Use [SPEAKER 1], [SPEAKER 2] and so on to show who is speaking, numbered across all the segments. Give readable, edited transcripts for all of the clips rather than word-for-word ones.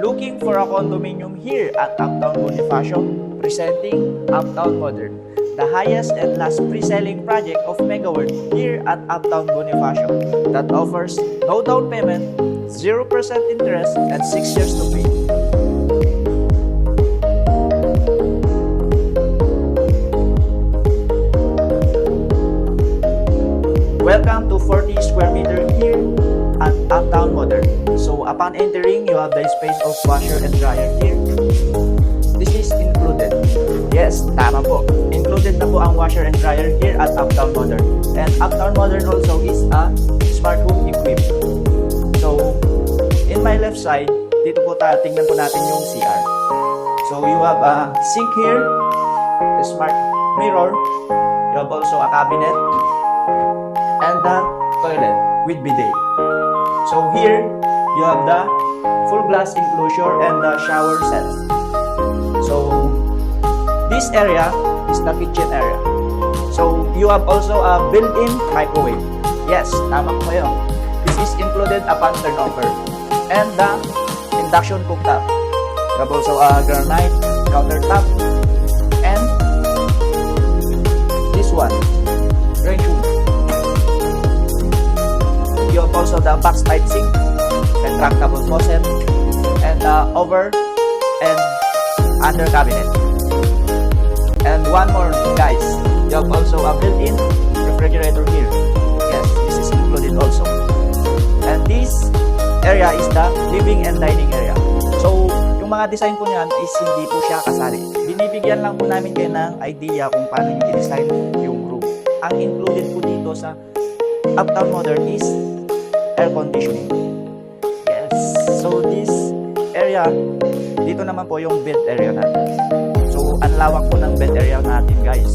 [SPEAKER 1] Looking for a condominium here at Uptown Bonifacio, presenting Uptown Modern, the highest and last pre-selling project of MegaWorld here at Uptown Bonifacio that offers no down payment, 0% interest, and 6 years to pay. Welcome to 40 square meter here at Uptown Modern. So upon entering, you have the space of washer and dryer here. This is included. Yes, tama po. Included na po ang washer and dryer here at Uptown Modern. And Uptown Modern also is a smart home equipped. So, in my left side, dito po tayo, tingnan po natin yung CR. So, you have a sink here, a smart mirror, you have also a cabinet, and the toilet with bidet. So here, you have the full glass enclosure and the shower set. So this area is the kitchen area. So you have also a built-in microwave. Yes, tama po kayo. This is included upon turnover. And the induction cooktop. You have also a granite countertop. And this one, range hood. You have also the box type sink, retractable faucet, and over and under cabinet. And one more, guys, you have also a built-in refrigerator here. Yes, this is included also. And this area is the living and dining area. So, yung mga design po niyan is hindi po siya kasali. Binibigyan lang po namin kayo ng idea kung paano yung i-design yung room. Ang included po dito sa Uptown Modern is air conditioning. Yes. So this area, dito naman po yung bed area natin. So ang lawak po ng bed area natin, guys.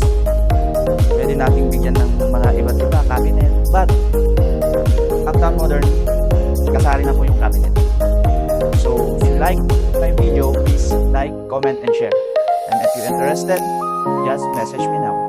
[SPEAKER 1] Pwede nating bigyan ng mga iba't iba cabinet. But Uptown Modern, kasali na po yung cabinet. So if you like my video, please like, comment, and share. And if you're interested, just message me now.